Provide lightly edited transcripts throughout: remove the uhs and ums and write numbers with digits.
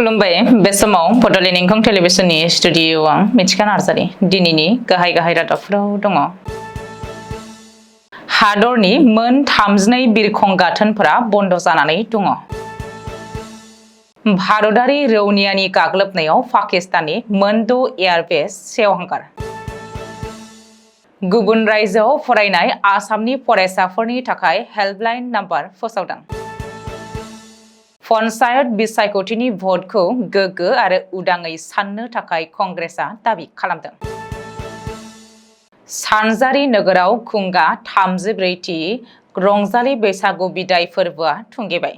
खुलुमबाय बे समाव बडलेण्ड इंखं टेलिभिजननि स्टुडिअ'आव आं मिथिखा नार्जारि दिनैनि गाहाय रादाबफोराव दङ। हादरनि मोन 32 बिरखं गाथोनफोरा बन्द जानानै दङ। भारतारि रौनियानि गाग्लोबनायाव पाकिस्ताननि मोन 6 एयारबेस सेवहांगार। गुबुन रायजोआव फरायनाय आसामनि फरायसाफोरनि थाखाय हेल्पलाइन नाम्बार फोसावदों। पन्चायत बिसायख'थिनि भटखौ गोग्गो आरो उदाङै साननो थाखाय कंग्रेसआ दाबि खालामदों। सानजारि नोगोराव खुंगा 34थि रंजालि बैसागु बिदाय फोरबोआ थुंगेबाय।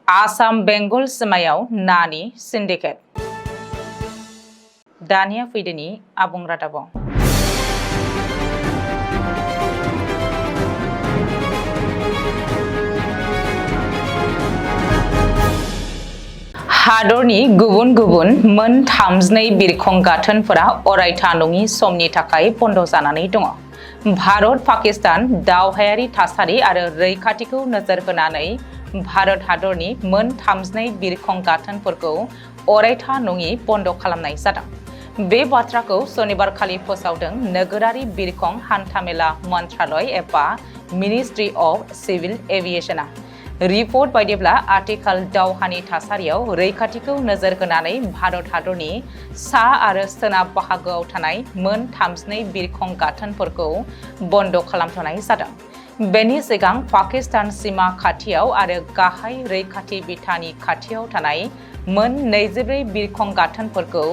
आसाम बेंगल सिमायाव नानि सिन्डिकेट। दानिया फैदोनि आबुं रादाबाव। हादरनि गुबुन गुबुन मोन 32 बिरखं गाथोनफोरा अरायथा नङि समनि थाखाय बन्द जानानै दङ। भारत पाकिस्तान दावहायारि थासारि आरो रैखाथिखौ नोजोर होनानै भारत हादरनि मोन 32 बिरखं गाथोनफोरखौ अरायथा नङि बन्द खालामनाय जादों। बे बाथ्राखौ सनिबारखालि फोसावदों नोगोरारि बिरखं हान्थामेला मन्त्रालय एबा मिनिस्ट्रि अफ सिभिल एभिएशना। रिपर्ट बायदिब्ला आथिखाल दावहानि थासारियाव रैखाथिखौ नोजोर होनानै भारत हादरनि सा आरो सोनाब बाहागोआव थानाय मोन 32 बिरखं गाथोनफोरखौ बन्द खालामथ'नाय जादों। बेनि सिगां पाकिस्तान सिमा खाथियाव आरो गाहाय रैखाथि बिथानि खाथियाव थानाय मोन 24 बिरखं गाथोनफोरखौ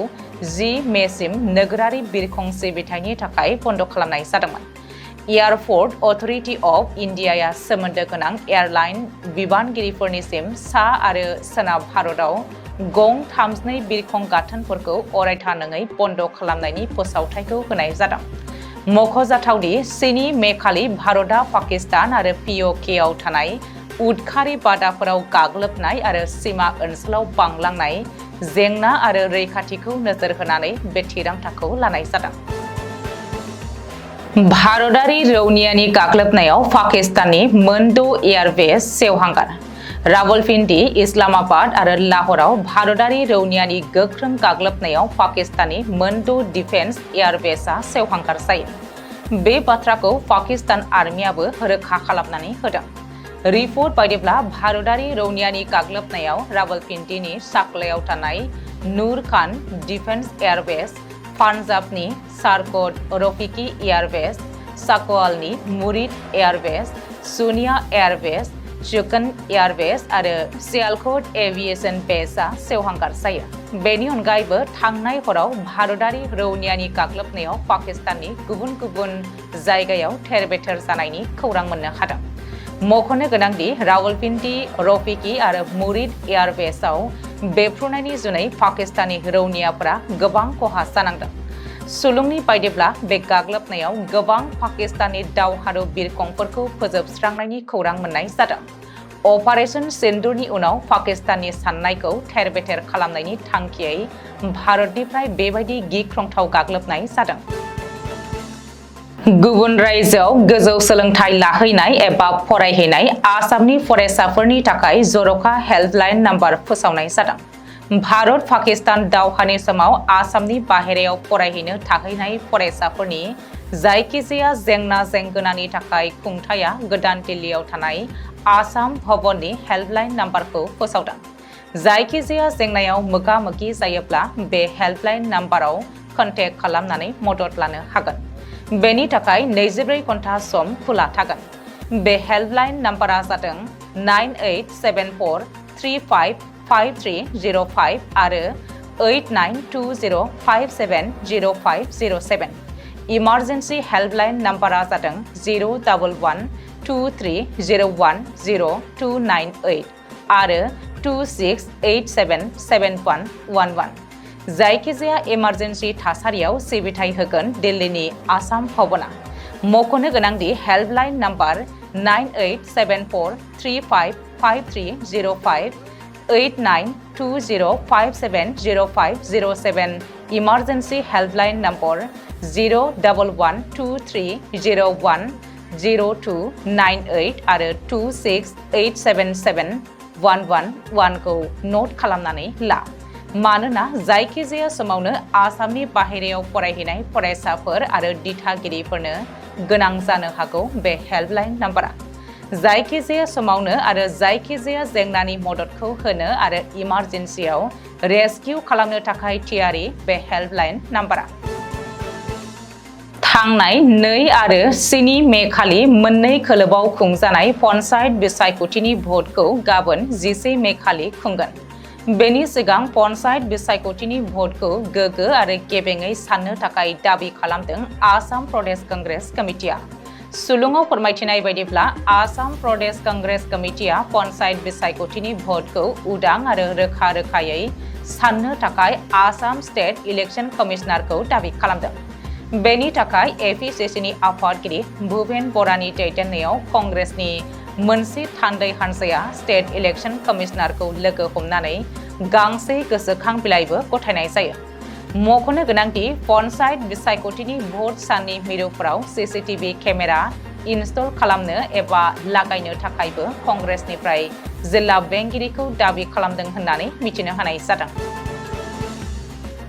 10 मेसिम नोगोरारि बिरखं सिबिथायनि थाखाय बन्द खालामनाय जादोंमोन। एयारपर्ट अथरिटी अफ इन्डियाया सोमोन्दो गोनां एयारलाइन बिबानगिरिफोरनिसिम सा आरो सोनाब भारतआव गं 32 बिरखं गाथोनफोरखौ अरायथा नङै बन्द खालामनायनि फोसावथायखौ होनाय जादों। मख'जाथावदि 10 मे खालि भारतआ पाकिस्तान आरो POKआव थानाय उदखारि बादाफोराव गाग्लोबनाय आरो सिमा ओनसोलाव बांलांनाय जेंना आरो रैखाथिखौ नोजोर होनानै बे थिरांथाखौ लानाय जादों। भारतारि रौनियानि गाग्लोबनायाव पाकिस्ताननि मोन 6 एयारबेस सेवहांगार। रावलपिंडी, इस्लामाबाद आरो लाहौराव भारतारि रौनियानि गोख्रों गाग्लोबनायाव पाकिस्ताननि मोन 6 डिफेन्स एयारबेसआ सेवहांगार जायो। बे बाथ्राखौ पाकिस्तान आर्मियाबो रोखा खालामनानै होदों। रिपर्ट बायदिब्ला भारतारि रौनियानि गाग्लोबनायाव रावलपिंडीनि साकलायाव थानाय नूर खान डिफेन्स एयारबेस, पान्जाबनि सारकोट रफिकी एयारबेस, साकवालनि मुरिद एयारबेस, सुनिया एयारबेस, चुकन एयारबेस आरो सियालकोट एभिएशन बेसआ सेवहांगार जायो। बेनि अनगायैबो थांनाय हराव भारतारि रौनियानि गाग्लोबनायाव पाकिस्ताननि गुबुन गुबुन जायगायाव थेर-बेथेर जानायनि खौरां मोननो हादों। मख'नो गोनांदि रावलपिंडी, रफिकी आरो मुरिद एयारबेसआव बेफ्रुनायनि जुनै पाकिस्तानी रौनियाफोरा गोबां खहा जानांदों। सुलुंनि बायदिब्ला बे गाग्लोबनायाव गोबां पाकिस्तानी दावहारु बिरखंफोरखौ फोजोबस्रांनायनि खौरां मोननाय जादों। अपारेशन सिन्दुरनि उनाव पाकिस्ताननि साननायखौ थेर-बेथेर खालामनायनि थांखियै भारतनिफ्राय बेबायदि गिख्रंथाव गाग्लोबनाय जादों। गुबुन रायजोआव गोजौ सोलोंथाइ लाहैनाय एबा फरायहैनाय आसामनि फरायसाफोरनि थाखाय जर'खा हेल्पलाइन नाम्बार फोसावनाय जादों। भारत पाकिस्तान दावहानि समाव आसामनि बाहेरायाव फरायहैनो थाहैनाय फरायसाफोरनि जायखिजाया जेंना जेंगोनानि थाखाय खुंथाया गोदान दिल्लीयाव थानाय आसाम भवननि हेल्पलाइन नाम्बारखौ फोसावदों। जायखिजाया जेंनायाव मोगा-मोगि जायोब्ला बे हेल्पलाइन नाम्बाराव कन्टेक्ट खालामनानै मदद लानो हागोन। बेनि थाखाय 24 घन्टा सम खुला थागोन। बे हेल्पलाइन नाम्बारा जादों 9874355305 आरो 8920570507। इमारजेन्सि हेल्पलाइन नाम्बारा जादों 01123010298 आरो 26877111। जायखिजाया इमारजेन्सि थासारियाव सिबिथाय होगोन दिल्लीनि आसाम भवना। मख'नो गोनांदि helpline number 9874355305 8920570507 emergency helpline number 01123010298 आरो 26877 111 खौ नट खालामनानै ला। मानोना जायखिजाया समावनो आसामनि बाहेरायाव फरायहैनाय फरायसाफोर आरो दिथागिरिफोरनो गोनां जानो हागौ बे हेल्पलाइन नाम्बारा। जायखिजाया समावनो आरो जायखिजाया जेंनानि मददखौ होनो आरो इमारजेन्सियाव रेस्किउ खालामनो थाखाय थियारि बे हेल्पलाइन नाम्बारा। थांनाय 2 आरो 4 मे खालि मोननै खोलोबाव खुंजानाय पन्चायत बिसायख'थिनि भटखौ गाबोन 11 मे खालि खुंगोन। बेनि सिगां पन्चायत बिसायख'थिनि भटखौ गोग्गो आरो गेबेङै साननो थाखाय दाबि खालामदों आसाम प्रदेश कंग्रेस कमिटिया। सुलुङाव फोरमायथिनाय बायदिब्ला आसाम प्रदेश कंग्रेस कमिटिया पन्चायत बिसायख'थिनि भटखौ उदां आरो रोखा रोखायै साननो थाखाय आसाम स्टेट इलेक्शन कमिशनारखौ दाबि खालामदों। बेनि थाखाय एपिसिसिनि आफादगिरि भुपेन बरानि दैदेननायाव कंग्रेसनि मोनसे थान्दै हानजाया स्टेट इलेक्शन कमिशनारखौ लोगो हमनानै गांसे गोसोखां बिलाइबो गथायनाय जायो। मख'नो गोनांदि पन्चायत बिसायख'थिनि भट साननि मिरुफोराव सीसीटीवी केमेरा इनस्टल खालामनो एबा लागायनो थाखायबो कंग्रेसनिफ्राय जिल्ला बेंगिरिखौ दाबि खालामदों होननानै मिथिनो हानाय जादों।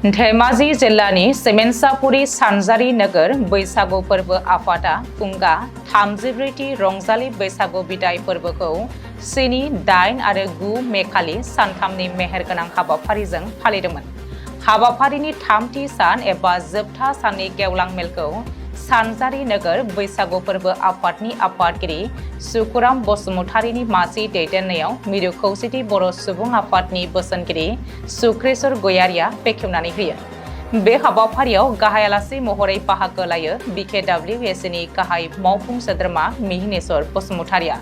धेमाजि जिल्लानि सिमेन्सापुरि सानजारि नोगोर बैसागु फोरबो आफादा खुंगा 34थि रंजालि बैसागु बिदाय फोरबोखौ 7, 8 आरो 9 मे खालि सानथामनि मेहेरगोनां हाबाफारिजों फालिदोंमोन। हाबाफारिनि 3थि सान एबा जोबथा साननि गेवलां मेलखौ सानजारि नोगोर बैसागु फोरबो आफादनि आफादगिरि सुकुराम बसुमतारिनि मासि दैदेननायाव मिरु खौसेथि बर' सुबुं आफादनि बोसोनगिरि सुक्रेश्वर गयारिया बेखेवनानै होयो। बे हाबाफारियाव गाहाय आलासि महरै बाहागो लायो BKWSनि गाहाय मावफुं सोद्रोमा मिहिनेश्वर बसुमतारिया।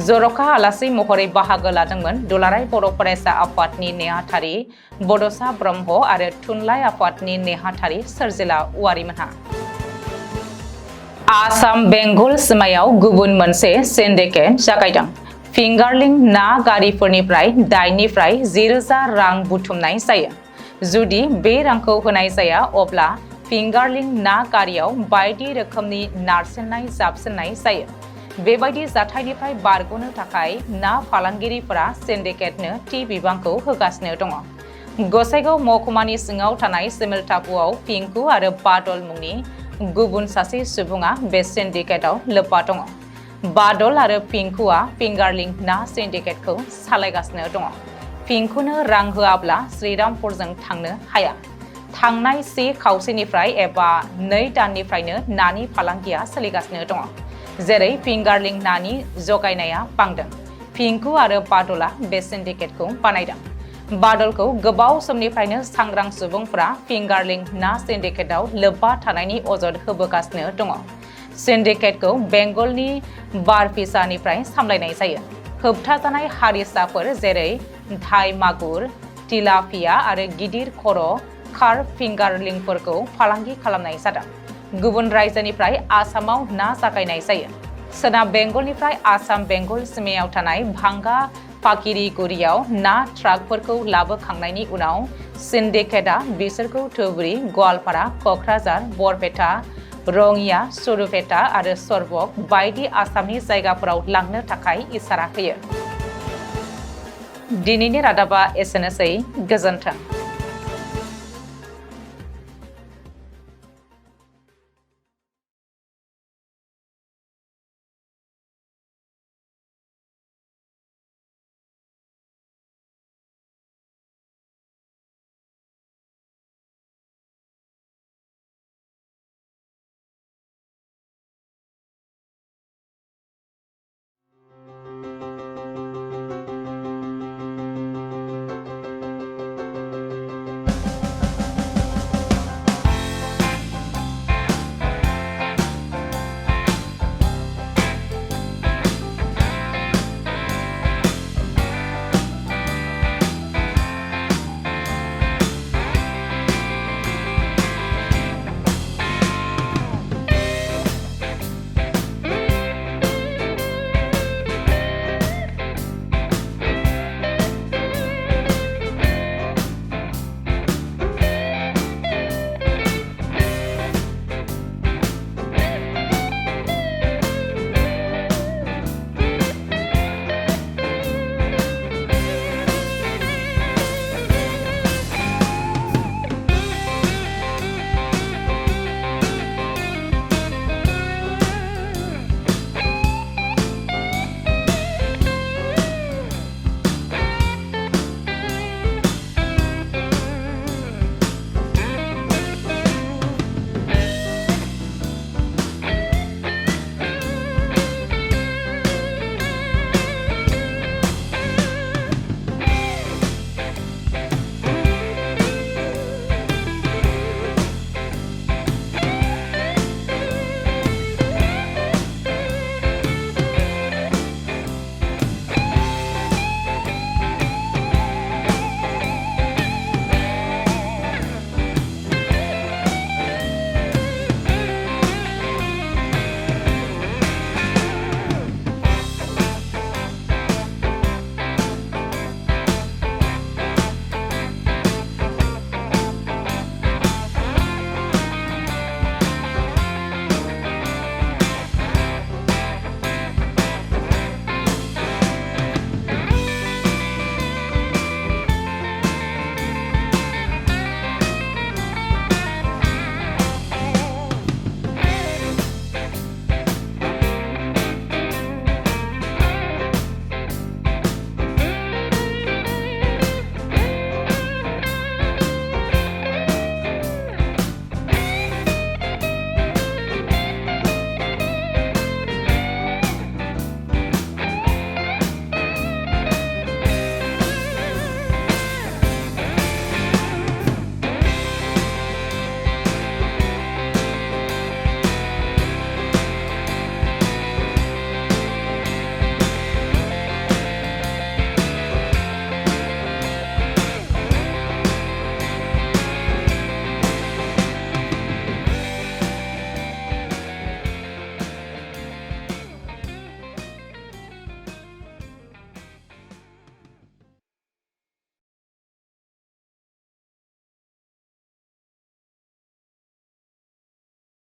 जर'खा आलासि महरै बाहागो लादोंमोन दुलाराय बर' फरायसा आफादनि नेहाथारि बड'सा ब्रह्म आरो थुनलाइ आफादनि नेहाथारि सोरजिला औवारिमोनहा। आसाम बेंगल सिमायाव गुबुन मोनसे सिन्डिकेट जागायदों। फिंगारलिं ना गारिफोरनिफ्राय दाइनिफ्राय 10,000 रां बुथुमनाय जायो। जुदि बे रांखौ होनाय जाया अब्ला फिंगारलिं ना गारियाव बायदि रोखोमनि नारसिननाय जाबसिननाय जायो। बेबायदि जाथायनिफ्राय बारग'नो थाखाय ना फालांगिरिफोरा सिन्डिकेटनो थि बिबांखौ होगासिनो दङ। गसाइगाव महकुमानि सिङाव थानाय सिमलटापुआव पिंकु आरो बादल मुंनि गुबुन सासे सुबुङा बे सिन्डिकेटआव लोब्बा दङ। बादल आरो पिंकुआ फिंगारलिं ना सिन्डिकेटखौ सालायगासिनो दङ। पिंकुनो रां होआब्ला श्रीरामपुरजों थांनो हाया। थांनाय 1 खावसेनिफ्राय एबा 2 दाननिफ्रायनो नानि फालांगिया सोलिगासिनो दङ। जेरै फिंगारलिं नानि जगायनाया बांदों। पिंकु आरो बादलआ बे सिन्डिकेटखौ बानायदों। बादलखौ गोबाव समनिफ्रायनो सांग्रां सुबुंफोरा फिंगारलिं ना सिन्डिकेटआव लोब्बा थानायनि अजद होबोगासिनो दङ। सिन्डिकेटखौ बेंगलनि बारपिसानिफ्राय सामलायनाय जायो। होबथाजानाय हारिसाफोर जेरै थाइ मागुर, तिलापिया आरो गिदिर खर' कार्प फिंगारलिंफोरखौ फालांगि खालामनाय जादों। गुबुन रायजोनिफ्राय आसामाव ना जागायनाय जायो। सोनाब बेंगलनिफ्राय आसाम बेंगल सिमायाव थानाय भांगा पाकिरिगुरियाव ना ट्राकफोरखौ लाबोखांनायनि उनाव सिन्डिकेटआ बिसोरखौ धुबुरी, गवालपारा, क'क्राझार, बरपेटा, रङिया, सरुपेटा आरो सरबक बायदि आसामनि जायगाफोराव लांनो थाखाय इसारा होयो। दिनैनि रादाबा एसेनोसै। गोजोन्थों।